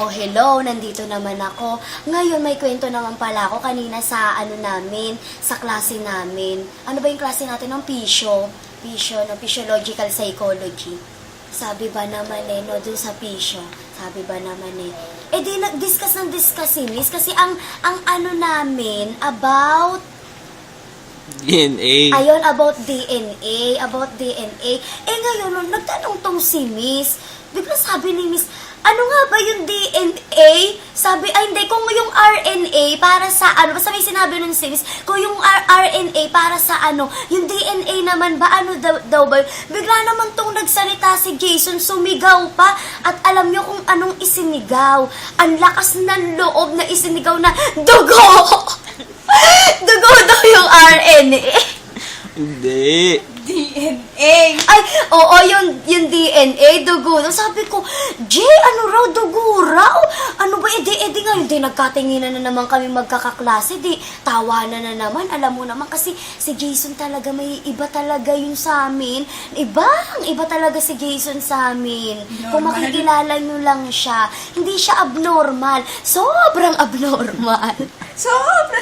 Oh, hello, nandito naman ako. Ngayon, may kwento naman pala ako kanina sa sa klase namin. Ano ba yung klase natin ng physiological psychology. Sabi ba naman no, dun sa pisyo, sabi ba naman di nag-discuss si Miss, kasi ang ano namin, about DNA. Ayun, about DNA. Ngayon, nung nagtanong tong si Miss, bigla sabi ni Miss, ano nga ba yung DNA? Sabi, hindi, kung yung RNA para sa ano, basta may sinabi nun si Miss, kung yung RNA para sa ano, yung DNA naman ba, ano daw ba? Bigla naman tong nagsalita si Jason, sumigaw pa, at alam nyo kung anong isinigaw. Ang lakas ng loob na isinigaw na, dugo! Dugo daw yung RNA. Hindi. DNA. Ay, oo, yung DNA, dugo. Sabi ko, Jay, ano raw, dugo raw? Ano ba, edi nga, hindi nagkatinginan na naman kami magkakaklase, di tawanan na naman. Alam mo naman, kasi si Jason talaga, may iba talaga yun sa amin. Iba talaga si Jason sa amin. Kung makikilala nyo lang siya, hindi siya abnormal. Sobrang abnormal. Sobra.